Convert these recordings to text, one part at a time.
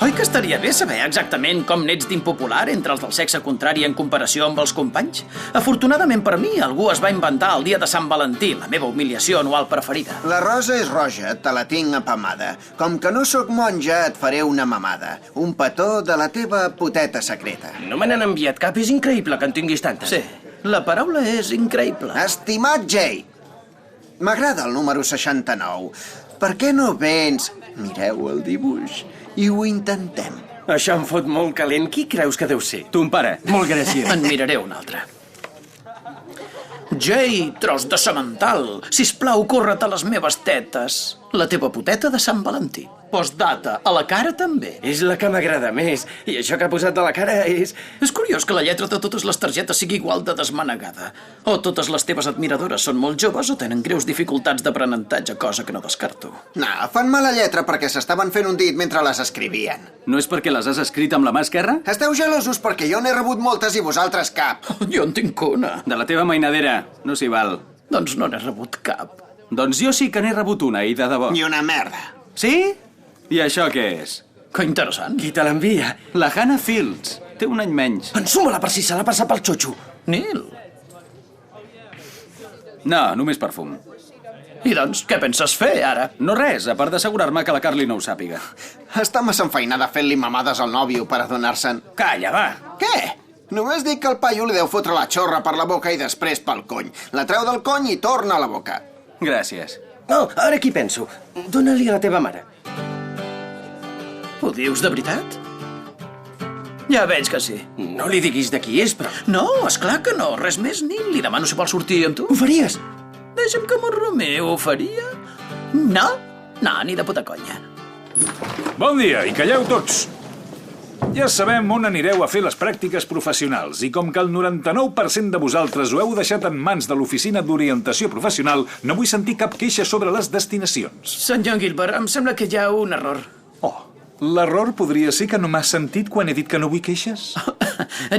Oi que estaria bé saber exactament com n'ets d'impopular entre els del sexe contrari en comparació amb els companys? Afortunadament per mi, algú es va inventar el dia de Sant Valentí, la meva humiliació anual preferida. La rosa és roja, te la tinc apamada. Com que no sóc monja, et faré una mamada. Un petó de la teva poteta secreta. No me n'han enviat cap, és increïble que en tinguis tantes. Sí, la paraula és increïble. Estimat Jay, m'agrada el número 69. Per què no vens? Mireu el dibuix i ho intentem. Això em fot molt calent. Qui creus que deu ser? Ton pare. Molt gràcies. En miraré un altre. Jay, tros de semental, sisplau, corre't a les meves tetes. La teva poteta de Sant Valentí. Postdata, a la cara també. És la que m'agrada més. I això que ha posat a la cara és... És curiós que la lletra de totes les targetes sigui igual de desmanegada. O totes les teves admiradores són molt joves o tenen greus dificultats d'aprenentatge, cosa que no descarto. No, fan mala lletra perquè s'estaven fent un dit mentre les escrivien. No és perquè les has escrit amb la mà esquerra? Esteu gelosos perquè jo n'he rebut moltes i vosaltres cap. Jo en tinc una. De la teva mainadera, no s'hi val. Doncs no n'he rebut cap. Doncs jo sí que n'he rebut una, i de debò. Ni una merda. Sí? I això què és? Que interessant. Qui te l'envia? La Hannah Fields. Té un any menys. Ensuma-la per si se l'ha passat pel xotxo. Nil. No, només perfum. I doncs, què penses fer, ara? No res, a part d'assegurar-me que la Carly no ho sàpiga. Està massa enfeinada fent-li mamades al nòvio per adonar-se'n. Calla, va. Què? Només dic que el paio li deu fotre la xorra per la boca i després pel cony. La treu del cony i torna a la boca. Gràcies. No, ara aquí penso. Dóna-li a la teva mare. Ho dius de veritat? Ja veig que sí. No li diguis de qui és, però... No, esclar que no, res més, Nil. Li demano si vol sortir amb tu. Ho faries? Deixa'm que m'ho Romeu, ho faria? No, no, ni de puta conya. Bon dia, i calleu tots. Ja sabem on anireu a fer les pràctiques professionals i com que el 99% de vosaltres ho heu deixat en mans de l'Oficina d'Orientació Professional, no vull sentir cap queixa sobre les destinacions. Senyor Gilbert, em sembla que hi ha un error. Oh, l'error podria ser que no m'has sentit quan he dit que no vull queixes?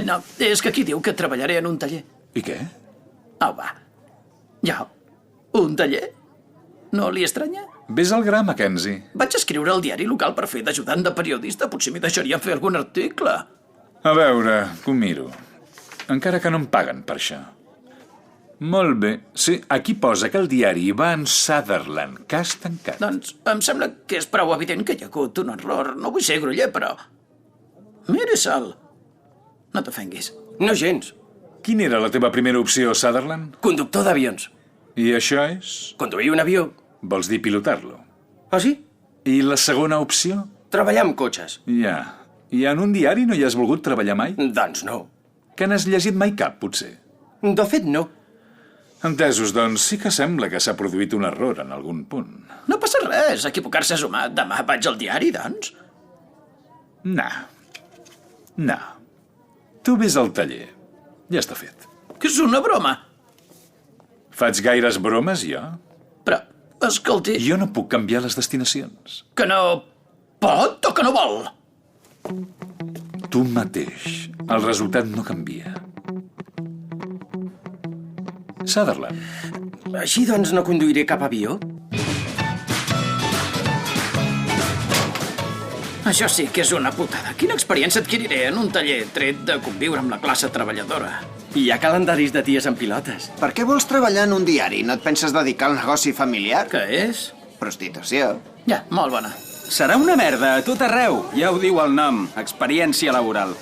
No, és que aquí diu que treballaré en un taller. I què? Au, va. Ja, un taller? No li estranya? Ves al gra, Mackenzie. Vaig escriure al diari local per fer d'ajudant de periodista. Potser m'hi deixarien fer algun article. A veure, que ho miro. Encara que no em paguen per això. Molt bé. Sí, aquí posa que el diari va en Sutherland, que has tancat. Doncs em sembla que és prou evident que hi ha hagut un error. No vull ser groller, però... Mira, Sal. No t'ofenguis. No gens. Quina era la teva primera opció, Sutherland? Conductor d'avions. I això és? Conduir un avió. Vols dir pilotar-lo? Ah, sí? I la segona opció? Treballar amb cotxes. Ja. I en un diari no hi has volgut treballar mai? Doncs no. Que n'has llegit mai cap, potser? De fet, no. Entesos, doncs sí que sembla que s'ha produït un error en algun punt. No passa res, equivocar-se és humà. Demà vaig al diari, doncs. No. No. Tu vés al taller. Ja està fet. Que és una broma. Faig gaires bromes, jo? Però, escolti... Jo no puc canviar les destinacions. Que no pot o que no vol? Tu mateix. El resultat no canvia. Sutherland. Així doncs no conduiré cap avió? Això sí que és una putada. Quina experiència adquiriré en un taller tret de conviure amb la classe treballadora? Hi ha calendaris de ties en pilotes. Per què vols treballar en un diari? No et penses dedicar al negoci familiar? Què és? Prostitució. Ja, molt bona. Serà una merda a tot arreu. Ja ho diu el nom. Experiència laboral.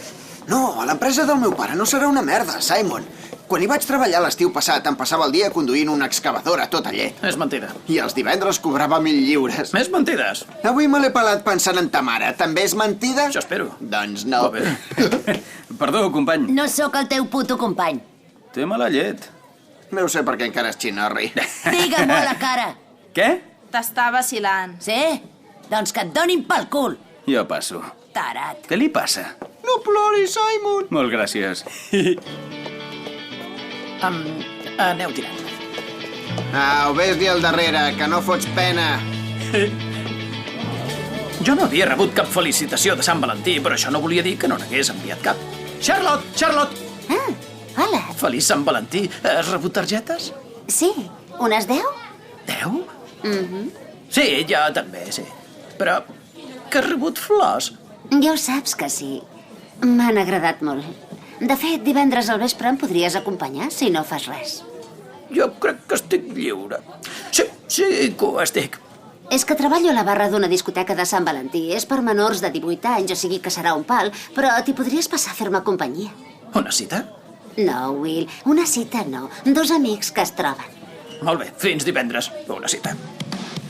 No, a l'empresa del meu pare no serà una merda, Simon. Quan hi vaig treballar l'estiu passat em passava el dia conduint una excavadora tot allé. És mentida. I els divendres cobrava 1.000 lliures. Més mentides. Avui me l'he pelat pensant en ta mare. També és mentida? Això espero. Doncs no. Va bé. Perdó, company. No sóc el teu puto company. Té mala llet. No ho sé per què encara és xinorri. Digue-m'ho a la cara. Què? T'està vacilant. Sí? Doncs que et donin pel cul. Jo passo. Tarat. Què li passa? No ploris, Simon. Molt gràcies. Aneu tirant. Au, vés-li al darrere, que no fots pena. Jo no havia rebut cap felicitació de Sant Valentí, però això no volia dir que no n'hagués enviat cap. Charlotte! Charlotte! Hola. Feliç Sant Valentí. Has rebut targetes? Sí, unes 10? 10? Sí, jo també, sí. Però que has rebut flors? Ja ho saps que sí. M'han agradat molt. De fet, divendres al vespre em podries acompanyar, si no fas res. Jo crec que estic lliure. Sí que ho estic. És que treballo a la barra d'una discoteca de Sant Valentí. És per menors de 18 anys, o sigui que serà un pal, però t'hi podries passar a fer-me companyia. Una cita? No, Will, una cita no. 2 amics que es troben. Molt bé, fins divendres. Una cita.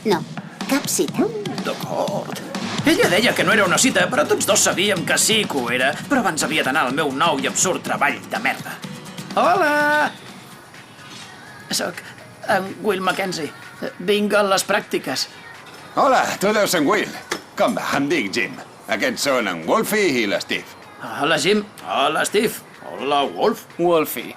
No, cap cita. D'acord. Ella deia que no era una cita, però tots dos sabíem que sí que ho era. Però abans havia d'anar al meu nou i absurd treball de merda. Hola! Soc en Will Mackenzie. Vinc a les pràctiques. Hola, tu deus ser en Will. Com va? Em dic Jim. Aquests són en Wolfie i l'Steve. Hola, Jim. Hola, Steve. Hola, Wolf. Wolfie.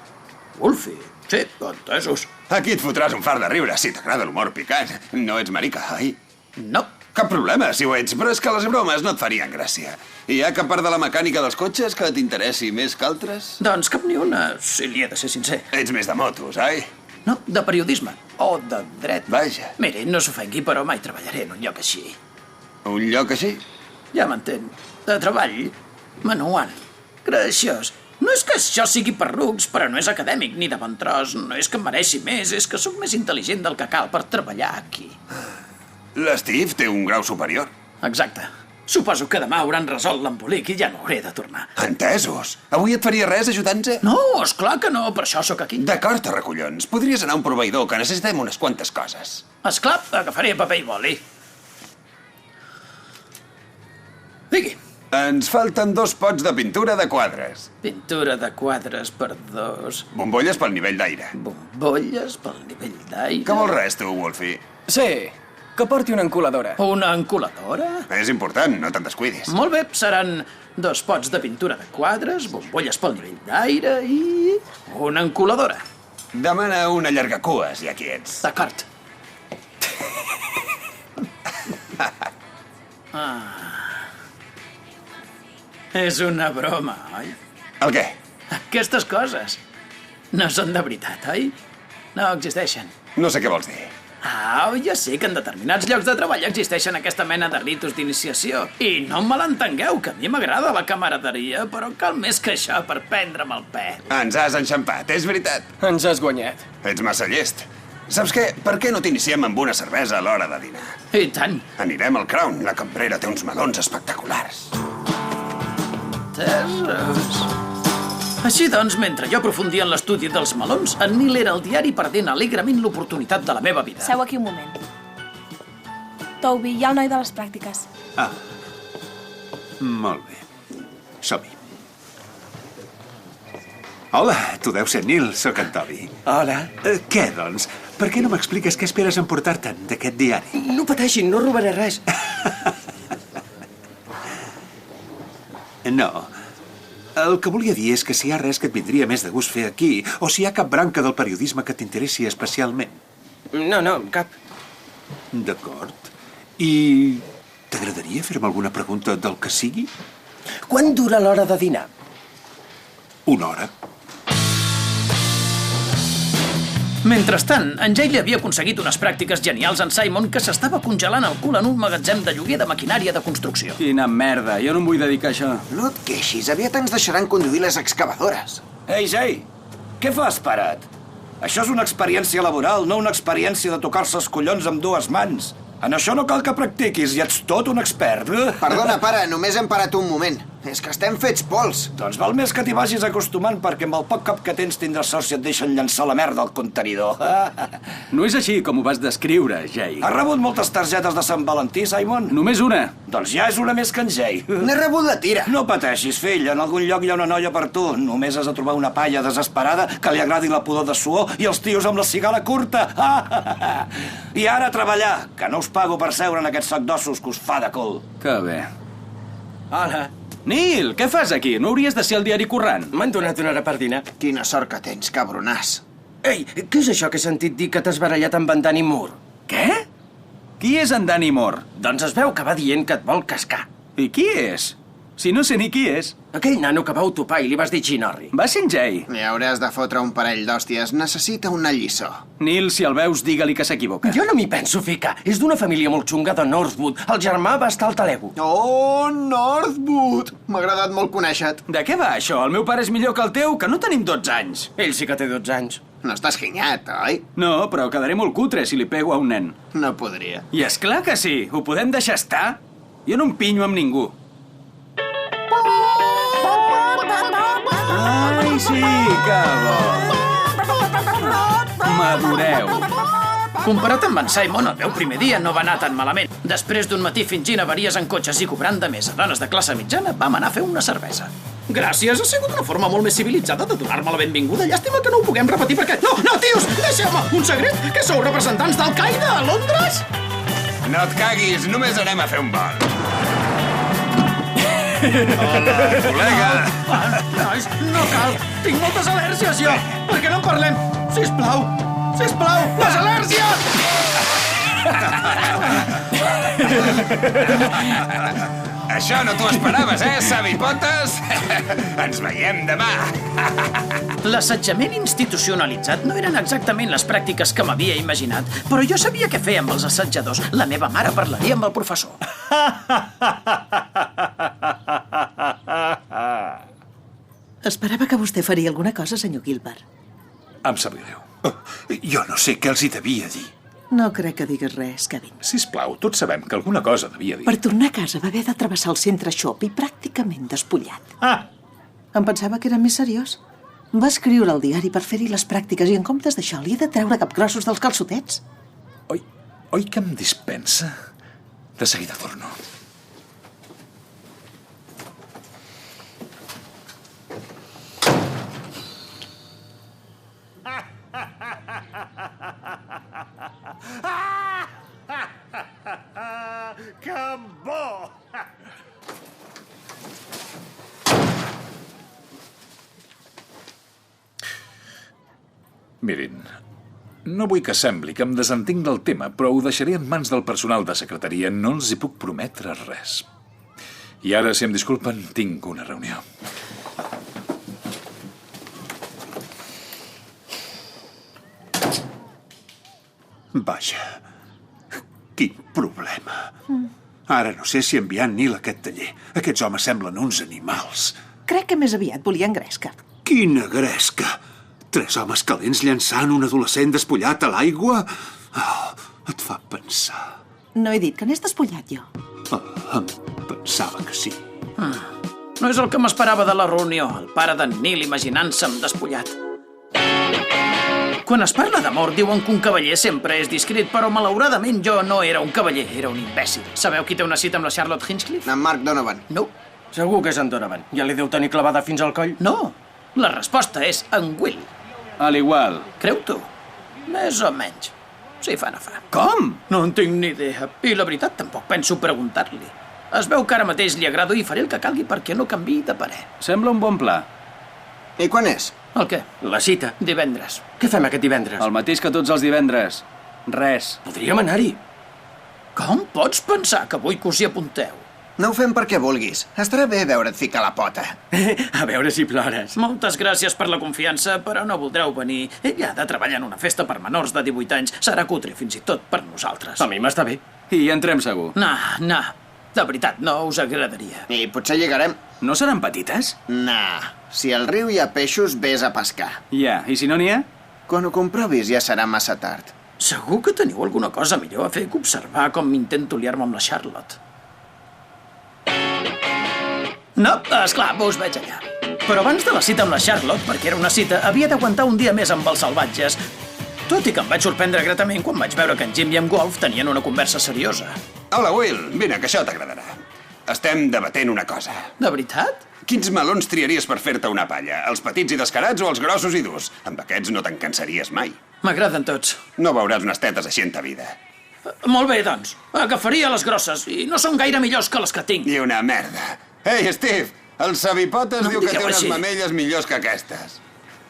Wolfie. Sí, entesos. Aquí et fotràs un far de riure si t'agrada l'humor picant. No ets marica, oi? No. Cap problema, si ho ets, però és que les bromes no et farien gràcia. Hi ha cap part de la mecànica dels cotxes que t'interessi més que altres? Doncs cap ni una, si li he de ser sincer. Ets més de motos, oi? No, de periodisme. O de dret. Vaja. Miri, no s'ofengui, però mai treballaré en un lloc així. Un lloc així? Ja m'entén. De treball. Manual. Graciós. No és que això sigui per rucs, però no és acadèmic ni de bon tros. No és que em mereixi més, és que sóc més intel·ligent del que cal per treballar aquí. L'Steve té un grau superior. Exacte. Suposo que demà hauran resolt l'embolic i ja no hauré de tornar. Entesos. Avui et faria res ajudant-nos? No, esclar que no, per això sóc aquí. D'acord, recollons. Podries anar a un proveïdor, que necessitem unes quantes coses. Esclar, agafaré paper i boli. Digui. Ens falten 2 pots de pintura de quadres. Pintura de quadres per 2. Bombolles pel nivell d'aire. Bombolles pel nivell d'aire. Què vols res, tu, Wolfie? Sí, que porti una encoladora. Una encoladora? És important, no te'n descuidis. Molt bé, seran 2 pots de pintura de quadres, bombolles pel nivell d'aire i una encoladora. Demana una llargacues, ja que ets. D'acord. És una broma, oi? El què? Aquestes coses no són de veritat, oi? No existeixen. No sé què vols dir. Ja sé que en determinats llocs de treball existeixen aquesta mena de ritus d'iniciació. I no me l'entengueu, que a mi m'agrada la camaraderia, però cal més que això per prendre'm el pèl. Ens has enxampat, és veritat. Ens has guanyat. Ets massa llest. Saps què? Per què no t'iniciem amb una cervesa a l'hora de dinar? I tant. Anirem al Crown. La cambrera té uns melons espectaculars. Tesos. Així doncs, mentre jo aprofundia en l'estudi dels melons, en Neil era al diari perdent alegrement l'oportunitat de la meva vida. Seu aquí un moment. Toby, hi ha el noi de les pràctiques. Molt bé. Som-hi. Hola, tu deus ser Neil, sóc en Toby. Hola. Què, doncs? Per què no m'expliques què esperes emportar-te'n d'aquest diari? No pateixin, no robaré res. No. El que volia dir és que si hi ha res que et vindria més de gust fer aquí, o si hi ha cap branca del periodisme que t'interessi especialment. No, cap. D'acord. I t'agradaria fer-me alguna pregunta del que sigui? Quan dura l'hora de dinar? Una hora. Mentrestant, en Jay li havia aconseguit unes pràctiques genials en Simon que s'estava congelant el cul en un magatzem de lloguer de maquinària de construcció. Quina merda, jo no em vull dedicar a això. No et queixis, aviat ens deixaran conduir les excavadores. Ei, Jay, què fas parat? Això és una experiència laboral, no una experiència de tocar-se els collons amb 2 mans. En això no cal que practiquis i ets tot un expert. Perdona, pare, només hem parat un moment. És que estem fets pols. Doncs val més que t'hi vagis acostumant perquè amb el poc cap que tens tindràs sort si et deixen llançar la merda al contenidor. No és així com ho vas descriure, Jay. Has rebut moltes targetes de Sant Valentí, Simon? Només una. Doncs ja és una més que en Jay. N'he rebut la tira. No pateixis, fill, en algun lloc hi ha una noia per tu. Només has de trobar una palla desesperada que li agradi la pudor de suor i els tios amb la cigala curta. I ara a treballar, que no us pago per seure en aquest sac d'ossos que us fa de cul. Que bé. Hola. Neil, què fas aquí? No hauries de ser al diari currant. M'han donat una hora per dinar. Quina sort que tens, cabronàs. Ei, què és això que he sentit dir que t'has barallat amb en Danny Moore? Què? Qui és en Danny Moore? Doncs es veu que va dient que et vol cascar. I qui és? Si no sé ni qui és. Aquell nano que vau topar i li vas dir Ginorri. Va ser en Jay. Li hauràs de fotre un parell d'hòsties. Necessita una lliçó. Nil, si el veus, digue-li que s'equivoca. Jo no m'hi penso ficar. És d'una família molt xunga de Northwood. El germà va estar al Talego. Oh, Northwood! M'ha agradat molt conèixer-te. De què va, això? El meu pare és millor que el teu, que no tenim 12 anys. Ell sí que té 12 anys. No estàs ginyat, oi? No, però quedaré molt cutre si li pego a un nen. No podria. I és clar que sí. Ho podem deixar estar? Jo no em pinyo amb ningú. Ai, sí, que bo. Madureu. Comparat amb en Simon, el meu primer dia no va anar tan malament. Després d'un matí fingint avaries en cotxes i cobrant de més a dones de classe mitjana, vam anar a fer una cervesa. Gràcies, ha sigut una forma molt més civilitzada de donar-me la benvinguda. Llàstima que no ho puguem repetir perquè... No, no, tios, deixeu-me! Un secret? Que sou representants d'Al-Qaeda a Londres? No et caguis, només anem a fer un vol. Hola, col·lega. Nois, no cal. Tinc moltes al·lèrgies, jo. Per què no en parlem? Sisplau, sisplau, les al·lèrgies! Això no t'ho esperaves, sabipotes? Ens veiem demà. L'assetjament institucionalitzat no eren exactament les pràctiques que m'havia imaginat, però jo sabia què fer amb els assetjadors. La meva mare parlaria amb el professor. Esperava que vostè faria alguna cosa, senyor Gilbert. Em sap greu. Jo no sé què els hi devia dir. No crec que digues res, Kevin. Sisplau, tots sabem que alguna cosa devia dir. Per tornar a casa va haver de travessar el centre Shop i pràcticament despullat. Em pensava que era més seriós. Va escriure al diari per fer-hi les pràctiques i en comptes d'això li he de treure capgrossos dels calçotets. Oi que em dispensa? De seguida torno. Que bo! Mirin, no vull que sembli que em desentenc del tema, però ho deixaré en mans del personal de secretaria. No els hi puc prometre res. I ara, si em disculpen, tinc una reunió. Vaja, quin problema. Ara no sé si enviar en Nil a aquest taller. Aquests homes semblen uns animals. Crec que més aviat volien gresca. Quina gresca! 3 homes calents llançant un adolescent despullat a l'aigua? Oh, et fa pensar. No he dit que n'és despullat, jo. Em pensava que sí. No és el que m'esperava de la reunió, el pare d'en Nil imaginant-se'm despullat. Quan es parla d'amor, diuen que un cavaller sempre és discret, però malauradament jo no era un cavaller, era un imbècil. Sabeu qui té una cita amb la Charlotte Hinchcliffe? En Mark Donovan. No. Segur que és en Donovan. Ja li deu tenir clavada fins al coll? No. La resposta és en Will. A l'igual. Creu tu? Més o menys. Si fa, no fa. Com? No en tinc ni idea. I la veritat, tampoc penso preguntar-li. Es veu que ara mateix li agrado i faré el que calgui perquè no canviï de parer. Sembla un bon pla. I quan és? El què? La cita. Divendres. Què fem aquest divendres? El mateix que tots els divendres. Res. Podríem anar-hi. Com pots pensar que vull que us hi apunteu? No ho fem perquè vulguis. Estarà bé veure't ficar la pota. A veure si plores. Moltes gràcies per la confiança, però no voldreu venir. Ella ha de treballar en una festa per menors de 18 anys. Serà cutre, fins i tot per nosaltres. A mi m'està bé. I entrem segur. No. De veritat, no us agradaria. I potser lligarem. No seran petites? No. Si al riu hi ha peixos, vés a pescar. Ja, i si no n'hi ha? Quan ho comprovis ja serà massa tard. Segur que teniu alguna cosa millor a fer que observar com intento liar-me amb la Charlotte. No, esclar, us veig allà. Però abans de la cita amb la Charlotte, perquè era una cita, havia d'aguantar un dia més amb els salvatges. Tot i que em vaig sorprendre gratament quan vaig veure que en Jim i en Wolf tenien una conversa seriosa. Hola, Will. Vine, que això t'agradarà. Estem debatent una cosa. De veritat? Quins melons triaries per fer-te una palla? Els petits i descarats o els grossos i durs? Amb aquests no te'n cansaries mai. M'agraden tots. No veuràs unes tetes així en ta vida. Molt bé, doncs. Agafaria les grosses i no són gaire millors que les que tinc. I una merda. Ei, Steve, el sabipotes diu que té unes mamelles millors que aquestes.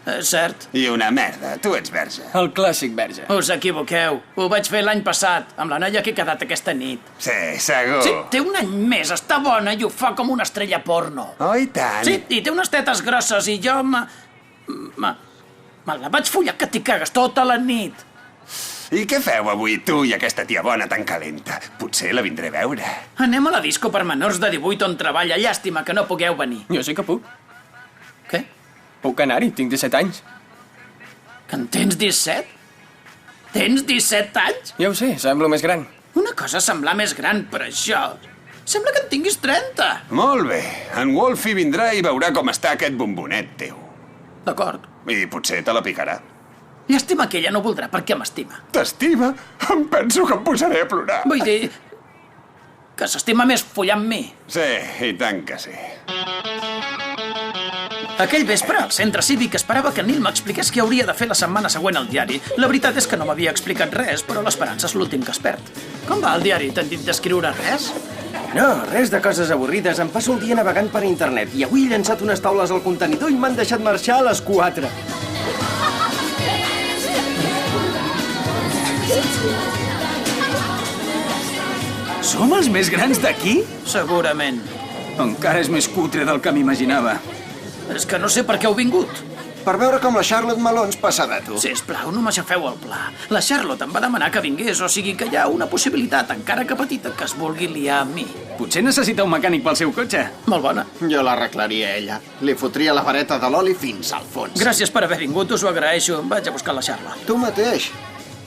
Cert. I una merda, tu ets verge. El clàssic verge. Us equivoqueu. Ho vaig fer l'any passat, amb la noia que he quedat aquesta nit. Sí, segur. Sí, té un any més, està bona i ho fa com una estrella porno. Oh, i tant. Sí, i té unes tetes grosses i jo me la vaig follar que t'hi cagues tota la nit. I què feu avui, tu i aquesta tia bona tan calenta? Potser la vindré a veure. Anem a la disco per menors de 18 on treballa. Llàstima que no pugueu venir. Jo sí que puc. Què? Puc anar-hi, tinc 17 anys. Que en tens 17? Tens 17 anys? Ja ho sé, semblo més gran. Una cosa semblar més gran, però això... Sembla que en tinguis 30. Molt bé. En Wolfie vindrà i veurà com està aquest bombonet teu. D'acord. I potser te la picarà. Llàstima que ella no voldrà perquè m'estima. T'estima? Em penso que em posaré a plorar. Vull dir... que s'estima més follar amb mi. Sí, i tant que sí. Aquell vespre, al centre cívic, esperava que Neil m'expliqués què hauria de fer la setmana següent al diari. La veritat és que no m'havia explicat res, però l'esperança és l'últim que es perd. Com va el diari? T'han dit d'escriure res? No, res de coses avorrides. Em passo el dia navegant per internet i avui he llançat unes taules al contenidor i m'han deixat marxar a les 4. Som els més grans d'aquí? Segurament. Encara és més cutre del que m'imaginava. És que no sé per què heu vingut. Per veure com la Charlotte Malons passa de tu. Sisplau, no m'aixafeu el pla. La Charlotte em va demanar que vingués, o sigui que hi ha una possibilitat, encara que petita, que es vulgui liar amb mi. Potser necessita un mecànic pel seu cotxe. Molt bona. Jo l'arreglaria a ella. Li fotria la vareta de l'oli fins al fons. Gràcies per haver vingut, us ho agraeixo. Vaig a buscar la Charlotte. Tu mateix.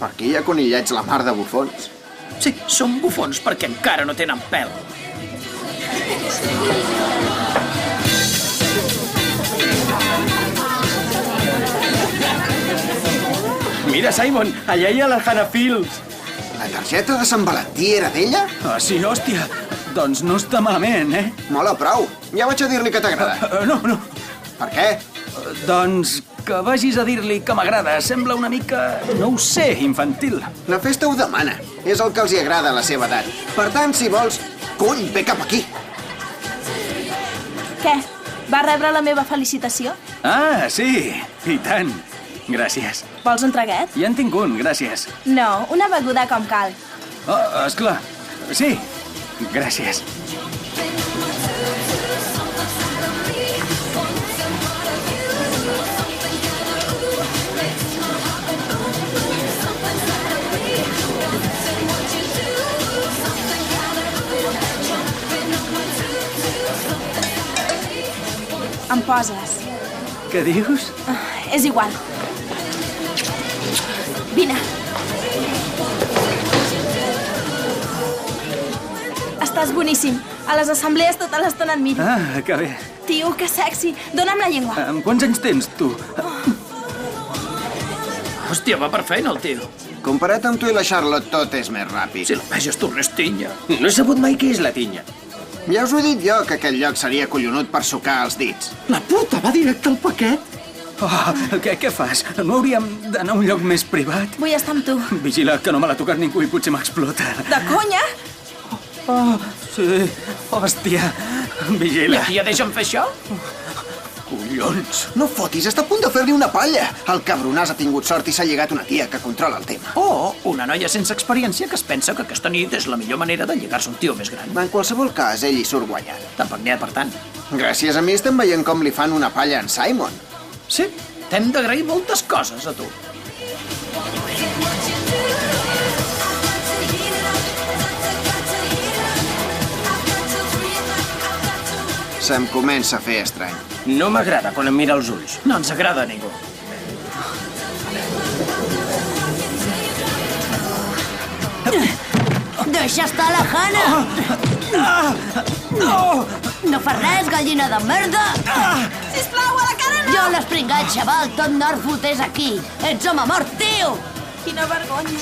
Per aquí hi ha conillets la mar de bufons. Sí, són bufons perquè encara no tenen pèl. Mira, Simon, allà hi ha la Hannah Fields. La targeta de Sant Valentí era d'ella? Ah, sí, hòstia. Doncs no està malament, eh? Mola prou. Ja vaig a dir-li que t'agrada. No. Per què? Doncs que vagis a dir-li que m'agrada. Sembla una mica, no ho sé, infantil. La festa ho demana. És el que els hi agrada a la seva edat. Per tant, si vols, cony, ve cap aquí. Què? Va rebre la meva felicitació? Ah, sí, i tant. Gràcies. Vols un traguet? Ja en tinc un, gràcies. No, una beguda com cal. Oh, esclar. Sí, gràcies. Em poses. Què dius? És igual. Vine. Estàs boníssim. A les assemblees tota l'estona et miro. Ah, que bé. Tio, que sexy. Dóna'm la llengua. Amb quants anys tens, tu? Hòstia, va per feina, el tio. Comparat amb tu i la Charlotte, tot és més ràpid. Si la peix es tornés tinya. No he sabut mai què és la tinya. Ja us ho he dit jo, que aquell lloc seria collonut per sucar els dits. La puta va directe al paquet. Oh, què fas? No hauríem d'anar a un lloc més privat? Vull estar amb tu. Vigila, que no me l'ha tocat ningú i potser m'explota. De conya? Oh, sí. Hòstia. I Vigila. aquí ja deixa'm fer això? Collons. No fotis, està a punt de fer-li una palla. El cabronàs ha tingut sort i s'ha lligat una tia que controla el tema. O una noia sense experiència que es pensa que aquesta nit és la millor manera de lligar-se un tio més gran. En qualsevol cas, ell hi surt guanyant. Tampoc n'hi ha per tant. Gràcies a mi estem veient com li fan una palla a en Simon. Sí, t'hem d'agrair moltes coses a tu. Se'm comença a fer estrany. No m'agrada quan em mira als ulls. No ens agrada a ningú. Deixa estar la Hannah! No fa res, gallina de merda! Sisplau, a la cara no! Jo l'he espringat, xaval, tot Northwood és aquí! Ets home mort, tio! Quina vergonya.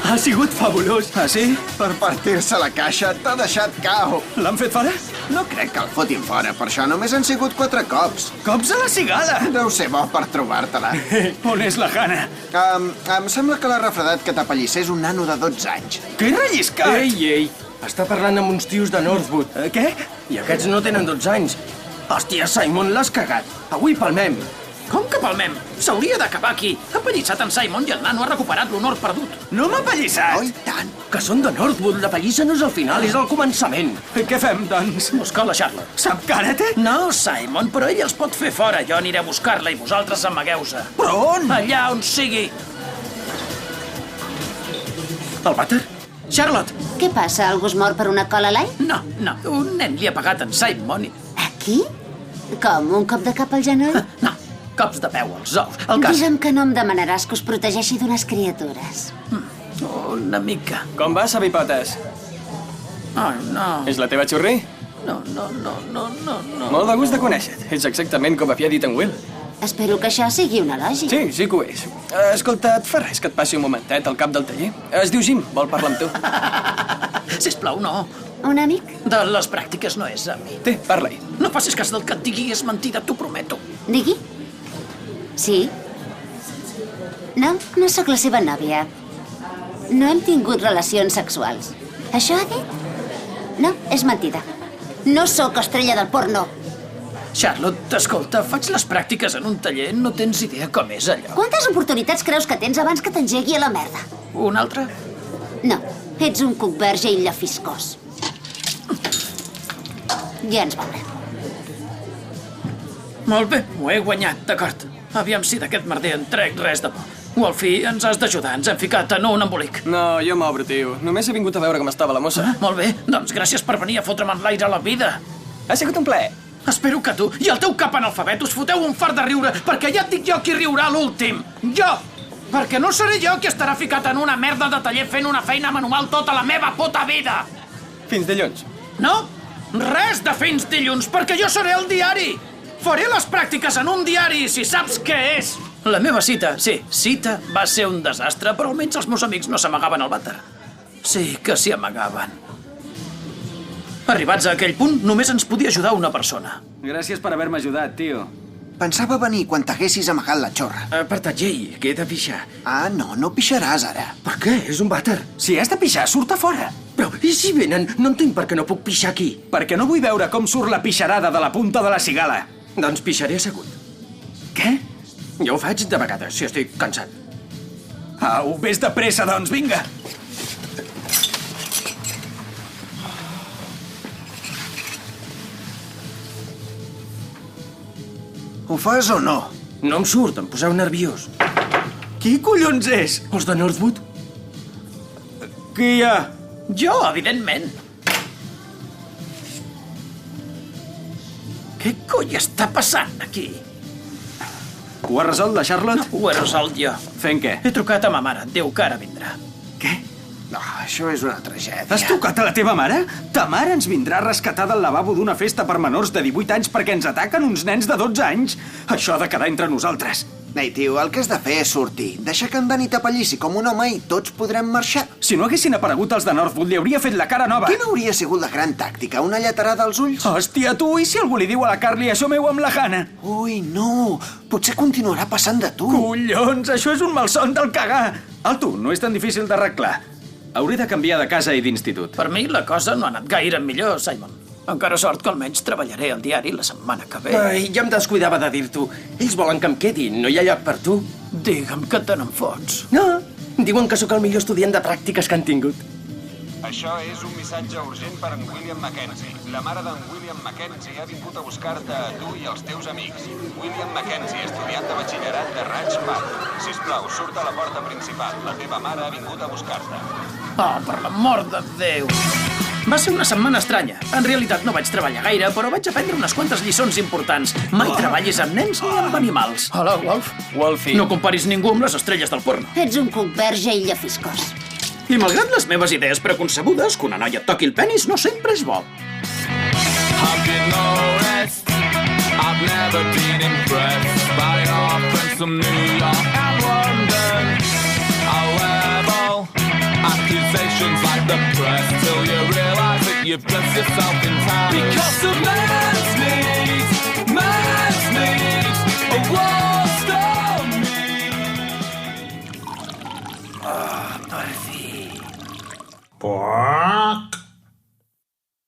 Ha sigut fabulós. Ah, sí? Per partir-se la caixa t'ha deixat cao. L'han fet fora? No crec que el fotin fora, per això només han sigut 4 cops. Cops a la cigala! Deu ser bo per trobar-te-la. On és la Hannah? Em sembla que l'ha refredat que t'apallissés un nano de 12 anys. Que relliscat! Ei! Està parlant amb uns tios de Northwood. Què? I aquests no tenen 12 anys. Hòstia, Simon, l'has cagat. Avui palmem. Com que palmem? S'hauria d'acabar aquí. Ha pallissat en Simon i el nano ha recuperat l'honor perdut. No m'ha pallissat! Oi, tant. Que són de Northwood, la pallissa no és al final, és al començament. Què fem, doncs? Buscar la Charlotte. Sap karate? No, Simon, però ell els pot fer fora. Jo aniré a buscar-la i vosaltres amagueu-se. Però on? Allà on sigui. El vàter? Charlotte! Què passa? Algú es mor per una cola a l'any? No, un nen li ha pagat en Simon i... Aquí? Com, un cop de cap al genoll? No, cops de peu als ous. El cas... Digue'm que no em demanaràs que us protegeixi d'unes criatures. Una mica. Com va, sabipotes? Ai, no. És la teva xurri? No. Molt de gust de conèixer-te. Ets exactament com havia dit en Will. Espero que això sigui un elogi. Sí que ho és. Escolta, et fa res que et passi un momentet al cap del taller? Es diu Jim, vol parlar amb tu. Sisplau, no. Un amic? De les pràctiques no és a mi. Té, parla-hi. No facis cas del que et digui, és mentida, t'ho prometo. Digui? Sí? No sóc la seva nòvia. No hem tingut relacions sexuals. Això ha dit? No, és mentida. No sóc estrella del porno. Charlotte, escolta, faig les pràctiques en un taller, no tens idea com és allò. Quantes oportunitats creus que tens abans que t'engegui a la merda? Una altra? No, ets un cuc verge i llafiscós. Ja ens veurem. Molt bé, m'ho he guanyat, d'acord. Aviam si d'aquest merder en trec res de bo. Wolfie, ens has d'ajudar, ens hem ficat en un embolic. No, jo m'obro, tio. Només he vingut a veure com estava la mossa. Molt bé, doncs gràcies per venir a fotre'm en l'aire a la vida. Ha sigut un plaer. Espero que tu i el teu cap analfabet us foteu un fart de riure, perquè ja et dic jo qui riurà l'últim. Jo! Perquè no seré jo qui estarà ficat en una merda de taller fent una feina manual tota la meva puta vida. Fins dilluns. No, res de fins dilluns, perquè jo seré el diari. Faré les pràctiques en un diari, si saps què és. La meva cita, sí, cita, va ser un desastre, però almenys els meus amics no s'amagaven al vàter. Sí que s'hi amagaven. Arribats a aquell punt, només ens podia ajudar una persona. Gràcies per haver-me ajudat, tio. Pensava venir quan t'haguessis amagat la xorra. Aparta't, Jay, que he de pixar. Ah, no pixaràs ara. Per què? És un vàter. Si has de pixar, surt a fora. Però, i si venen? No entenc per què no puc pixar aquí. Perquè no vull veure com surt la pixarada de la punta de la cigala. Doncs pixaré assegut. Què? Jo ho faig de vegades, si estic cansat. Au, vés de pressa, doncs, vinga. Ho fas o no? No em surt, em poseu nerviós. Qui collons és? Els de Northwood? Qui hi ha? Jo, evidentment. Què coi està passant aquí? Ho ha resolt la Charlotte? No, ho he resolt jo. Fent què? He trucat a ma mare, diu que ara vindrà. Què? No, això és una tragèdia. Has trucat a la teva mare? Ta mare ens vindrà a rescatar del lavabo d'una festa per menors de 18 anys perquè ens ataquen uns nens de 12 anys? Això ha de quedar entre nosaltres. Ei, tio, el que has de fer és sortir. Deixa que en Dani t'apallissi com un home i tots podrem marxar. Si no haguessin aparegut els de Northwood, li hauria fet la cara nova. Quina hauria sigut la gran tàctica? Una lletarada als ulls? Hòstia, tu, i si algú li diu a la Carly això meu amb la Hannah? Ui, no. Potser continuarà passant de tu. Collons, això és un malson del cagar. Alto, no és tan difícil d'arreglar. Hauré de canviar de casa i d'institut. Per mi la cosa no ha anat gaire millor, Simon. Encara sort que almenys treballaré al diari la setmana que ve. Ai, ja em descuidava de dir-t'ho. Ells volen que em quedi, no hi ha lloc per tu. Digue'm que te n'en fots. No, diuen que sóc el millor estudiant de pràctiques que han tingut. Això és un missatge urgent per en William Mackenzie. La mare d'en William Mackenzie ha vingut a buscar-te a tu i als teus amics. William Mackenzie, estudiant de batxillerat de Raj Park. Sisplau, surt a la porta principal. La teva mare ha vingut a buscar-te. Oh, per l'amor de Déu! Va ser una setmana estranya. En realitat no vaig treballar gaire, però vaig aprendre unes quantes lliçons importants. Mai treballis amb nens ni amb animals. Hola, Wolf. Wolfie. No comparis ningú amb les estrelles del porno. Ets un cuc verge i llafiscós. I malgrat les meves idees preconcebudes, que una noia et toqui el penis no sempre és bo. I've been no rest. I've never been impressed by your friends from New York and London. I'll level accusations like the press till you realize that you've dressed yourself in time. Because of man's me.